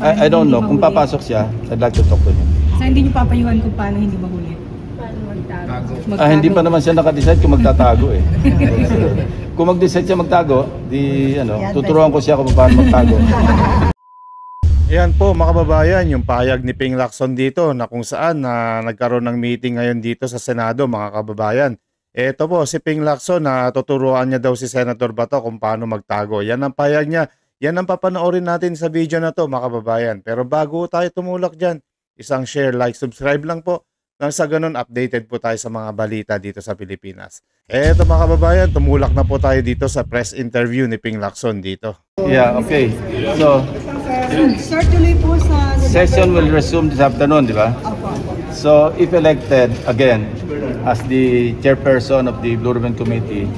I don't know. Kung papasok siya, I'd like to talk to him. So hindi niyo papayuhan kung paano hindi mahuli? Paano magtago? Hindi pa naman siya nakadecide kung magtatago eh. Kung mag-decide siya magtago, di tuturuan ko siya kung paano magtago. Ayan po mga kababayan, yung pahayag ni Ping Lacson dito na kung saan nagkaroon ng meeting ngayon dito sa Senado mga kababayan. Ito po si Ping Lacson na tuturuan niya daw si Senator Bato kung paano magtago. Yan ang pahayag niya. Yan ang papanoorin natin sa video na to mga kababayan. Pero bago tayo tumulak dyan, isang share, like, subscribe lang po. Nang sa ganun, updated po tayo sa mga balita dito sa Pilipinas. Eto mga kababayan, tumulak na po tayo dito sa press interview ni Ping Lacson dito. Yeah, okay. So, Sir, tuloy po sa... session will resume this afternoon, di ba? So, if elected again as the chairperson of the Blue Ribbon Committee,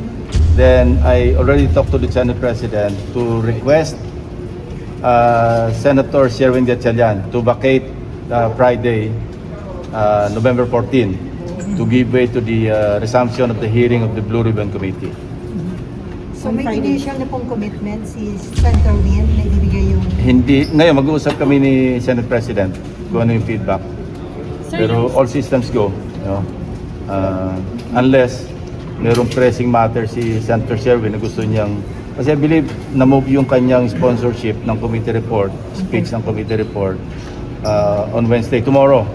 then I already talked to the Senate President to request Senator Sherwin Gatchalian to vacate Friday, November 14, to give way to the resumption of the hearing of the Blue Ribbon Committee. So may initial na pong commitment si Senator Win na ibibigay yung... Hindi, ngayon mag-uusap kami ni Senate President kung ano yung feedback. Pero all systems go, unless merong pressing matter si Senator Sherwin na gusto niyang, kasi I believe na-move yung kanyang sponsorship ng committee report, speech ng committee report on Wednesday, tomorrow,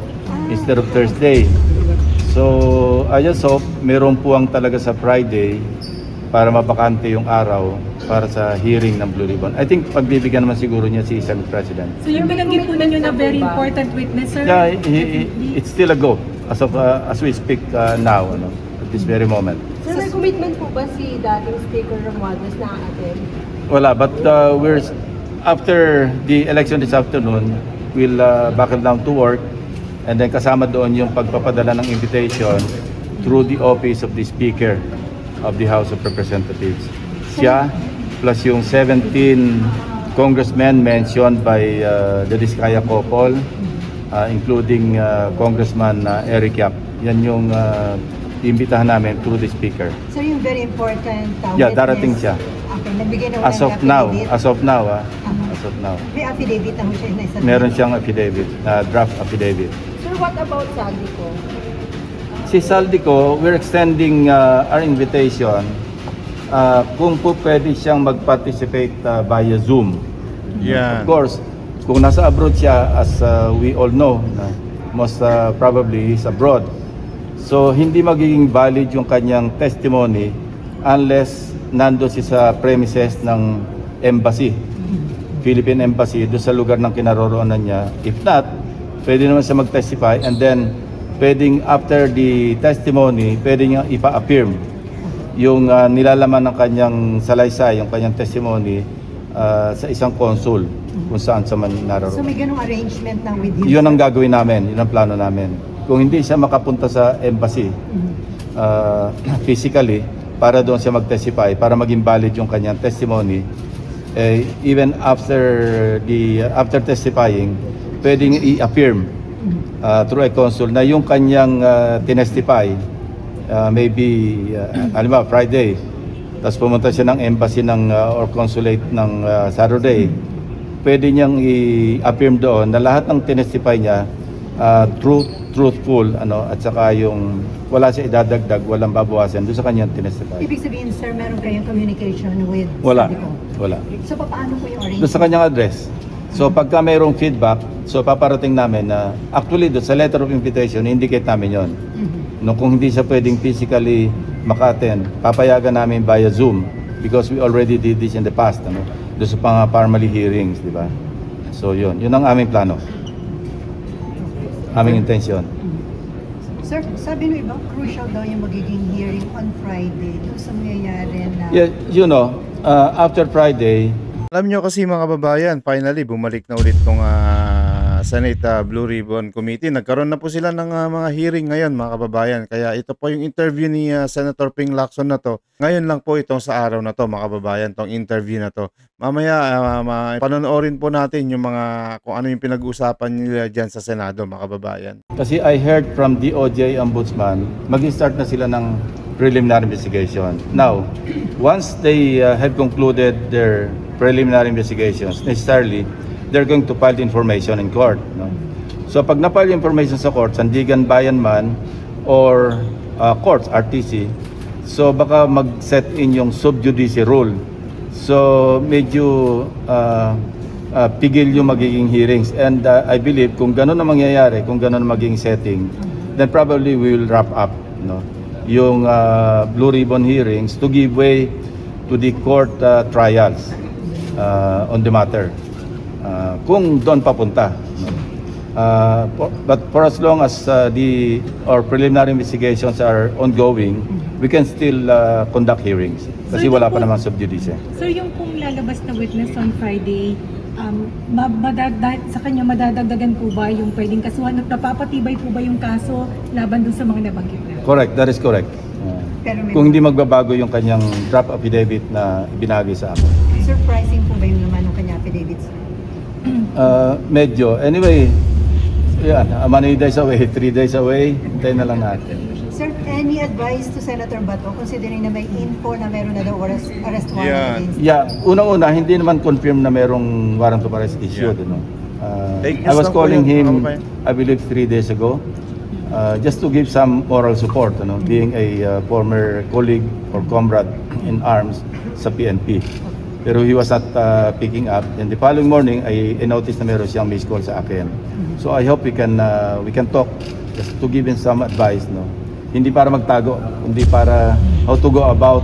instead of Thursday. So I just hope meron puwang talaga sa Friday para mabakante yung araw para sa hearing ng Blue Ribbon. I think pagbibigyan naman siguro niya si Senate President. So yung binanggit po ninyo na very important witness, sir? Yeah, it's still a go as we speak now, at this very moment. Sir, may commitment po ba si dating Speaker Romualdez na attend? Wala, but we're after the election this afternoon, we'll buckle down to work, and then kasama doon yung pagpapadala ng invitation through the office of the Speaker of the House of Representatives. Siya plus yung 17 congressmen mentioned by the Diskaya couple, including Congressman Eric Yap. Yan yung imbitahan namin through the Speaker. So yung very important Yeah, darating siya. Okay, nagbigay na As of now, as of now. May affidavit na siya na isa. Meron siyang affidavit, draft affidavit. Sir, what about Saldico? Si Saldico, we're extending our invitation kung po pwede siyang mag-participate via Zoom. Yan. Of course, kung nasa abroad siya, as we all know, most probably he's abroad. So hindi magiging valid yung kanyang testimony unless nando siya sa premises ng embassy, Philippine Embassy, doon sa lugar ng kinaroroonan niya. If not, pwede naman siya mag-testify, and then pwedeng after the testimony, pwede niya ipa-affirm yung nilalaman ng kanyang salaysay, yung kanyang testimony sa isang consul kung saan sa man naroroon. So may ganung arrangement na with him? Yun ang gagawin namin, yun ang plano namin. Kung hindi siya makapunta sa embassy physically para doon siya mag-testify, para maging valid yung kanyang testimony, even after testifying, pwedeng i-affirm through a consul na yung kanyang tinestify, maybe halimbawa Friday, tapos pumunta siya ng embassy or consulate ng Saturday, pwede niyang i-affirm doon na lahat ng tinestify niya truthful, at saka yung wala siya idadagdag, walang babawasan doon sa kanyang tinestify. Ibig sabihin, sir, meron kayong communication with Wala. Saldico? Wala. So paano po yung arrangement? Doon sa kanyang address. So pagka mayroong feedback, so paparating namin na actually doon sa letter of invitation, indicate namin yon. No, kung hindi siya pwedeng physically maka-attend, papayagan namin via Zoom because we already did this in the past, doon sa pang-parmally hearings, di ba? So yun ang aming plano. Aming intensyon. Sir, sabi nung iba, crucial daw yung magiging hearing on Friday doon sa mangyayari na... Yeah, after Friday, Alam nyo kasi mga kababayan, finally bumalik na ulit tong Senate Blue Ribbon Committee. Nagkaroon na po sila ng mga hearing ngayon mga kababayan. Kaya ito po yung interview ni Senator Ping Lacson na to. Ngayon lang po itong sa araw na to mga kababayan, tong interview na to. Mamaya panonoorin po natin yung kung ano yung pinag-uusapan nila dyan sa Senado mga kababayan. kasi I heard from DOJ Ombudsman, mag-start na sila ng preliminary investigation. Now, once they have concluded their preliminary investigations, necessarily, they're going to file the information in court. No? So pag na-file yung information sa court, Sandigan Bayan man or courts, RTC, so baka mag-set in yung sub judice rule. So medyo pigil yung magiging hearings. And I believe kung gano'n na mangyayari, kung gano'n na magiging setting, then probably we will wrap up, no, yung Blue Ribbon hearings to give way to the court trials on the matter. Kung doon papunta. No? But for as long as our preliminary investigations are ongoing, we can still conduct hearings. Kasi wala pa naman sub judice. Sir, yung kung lalabas na witness on Friday, sa kanya madadagdagan po ba yung pwedeng kasuhan at napapatibay po ba yung kaso laban dun sa mga nabanggit na? Correct, that is correct. Pero may Kung hindi magbabago yung kanyang draft affidavit na ibinagay sa amin. surprising po ba yung naman ng kanya affidavits? Medyo. Anyway, yan, many days away, 3 days away, hintayin na lang natin. Sir, any advice to Senator Bato considering na may info na meron na daw arrest warrant Yeah. against him? Yeah, unang-una, hindi naman confirm na merong warrant of arrest issued. Yeah. No? Take I was this lang po calling yun, him, mga kababayan. I believe 3 days ago, just to give some moral support, being a former colleague or comrade in arms sa PNP. Pero he was not picking up. And the following morning, I noticed na meron siyang missed call sa akin. So I hope we can talk just to give him some advice. No? Hindi para magtago, hindi para how to go about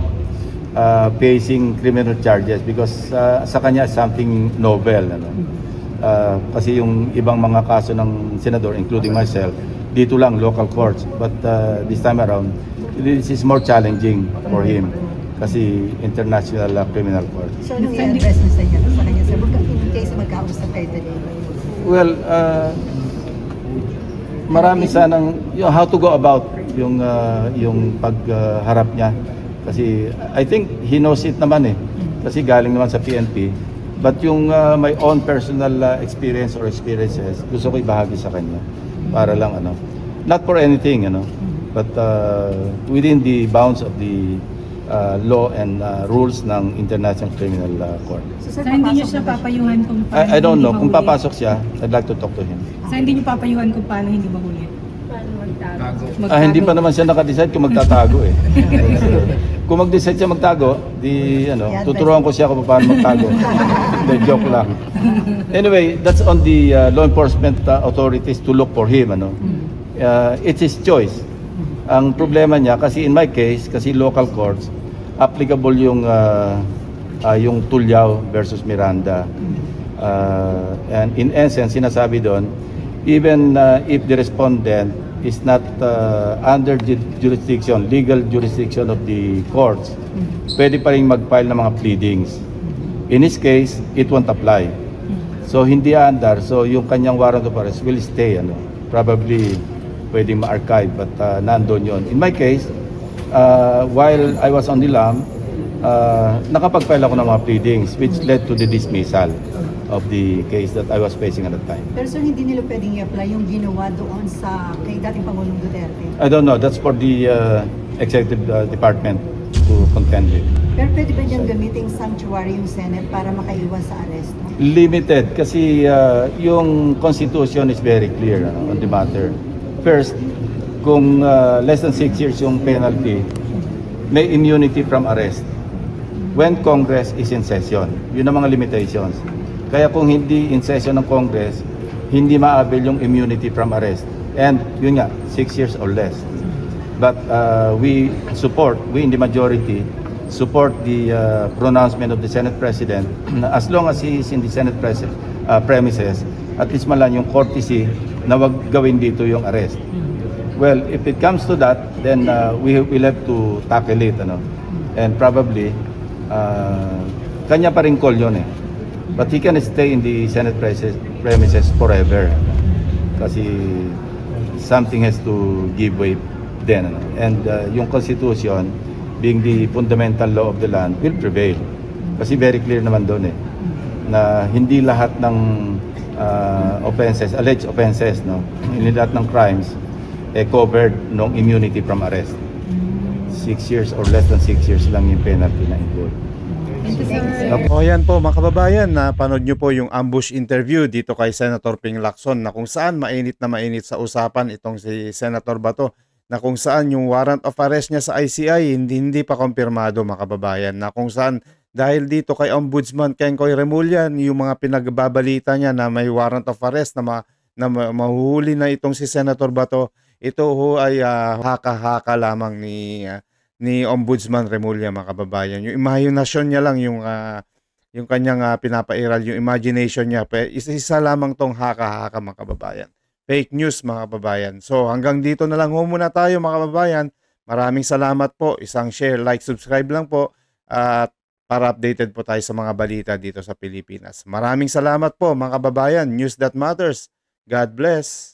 facing criminal charges because sa kanya something novel. Kasi yung ibang mga kaso ng senador, including myself, dito lang, local courts. But this time around, this is more challenging for him kasi international criminal court. So, anong i-address mo sa kanya, sir? In case magkausap kayo today? Well, marami sanang how to go about yung pagharap niya kasi I think he knows it naman kasi galing naman sa PNP but yung my own personal experience or experiences gusto ko ibahagi sa kanya para lang not for anything but within the bounds of the law and rules ng International Criminal Court. So, sir, Sir, hindi niyo papasok siya na ba siya? papayuhan kung paano I don't know hindi kung mahuli? papasok siya, I'd like to talk to him. Sir, hindi niyo papayuhan kung paano hindi mahuli? Paano magtago? Hindi pa naman siya nakadecide kung magtatago Kung mag-decide siya magtago, tuturuan ko siya kung paano magtago. The joke lang. Anyway, that's on the law enforcement authorities to look for him. It's his choice. Ang problema niya, kasi in my case, kasi local courts, applicable yung Tulyao versus Miranda. And in essence, sinasabi doon, even if the respondent is not under the jurisdiction, legal jurisdiction of the courts, pwede pa rin mag-file ng mga pleadings. In his case, it won't apply. So hindi under, so yung kanyang warrant of arrest will stay, probably pwedeng ma-archive, but nandun yun. In my case, while I was on the lam, nakapag-file ako ng mga pleadings which led to the dismissal of the case that I was facing at the time. Pero sir, hindi nila pwedeng i-apply yung ginawa doon kay dating Pangulong Duterte. I don't know, that's for the executive department to contend with. Pero pwede ba niyang gamiting sanctuary yung Senate para makaiwas sa aresto? Limited kasi yung constitution is very clear on the matter. First, kung less than 6 years yung penalty, may immunity from arrest when Congress is in session. Yun ang mga limitations. Kaya kung hindi in session ng Congress, hindi ma-avail yung immunity from arrest. And yun nga, 6 years or less. But we in the majority, support the pronouncement of the Senate President na as long as he is in the Senate premises, at least man lang yung courtesy na wag gawin dito yung arrest. Well, if it comes to that, then we will have to tackle it. And probably, kanya pa rin call yun But he can stay in the Senate premises forever. Kasi something has to give way then. And yung Constitution, being the fundamental law of the land, will prevail. Kasi very clear naman doon na hindi lahat ng offenses, alleged offenses, hindi lahat ng crimes covered ng immunity from arrest. 6 years or less than 6 years lang yung penalty na involved. Thank you, sir. O yan po mga kababayan, napanood nyo po yung ambush interview dito kay Senator Ping Lacson na kung saan mainit na mainit sa usapan itong si Senator Bato, na kung saan yung warrant of arrest niya sa ICI hindi pa kumpirmado mga kababayan, na kung saan dahil dito kay Ombudsman Kengkoy Remulla, yung mga pinagbabalita niya na may warrant of arrest na mahuhuli na itong si Senator Bato, ito ho ay haka-haka lamang ni Ombudsman Remulla mga kababayan. Yung imahinasyon niya lang yung kanyang pinapairal, yung imagination niya. Isa lamang tong haka-haka mga kababayan. Fake news mga kababayan. So hanggang dito na lang ho muna tayo mga kababayan. Maraming salamat po. Isang share, like, subscribe lang po. At para updated po tayo sa mga balita dito sa Pilipinas. Maraming salamat po mga kababayan. News that matters. God bless.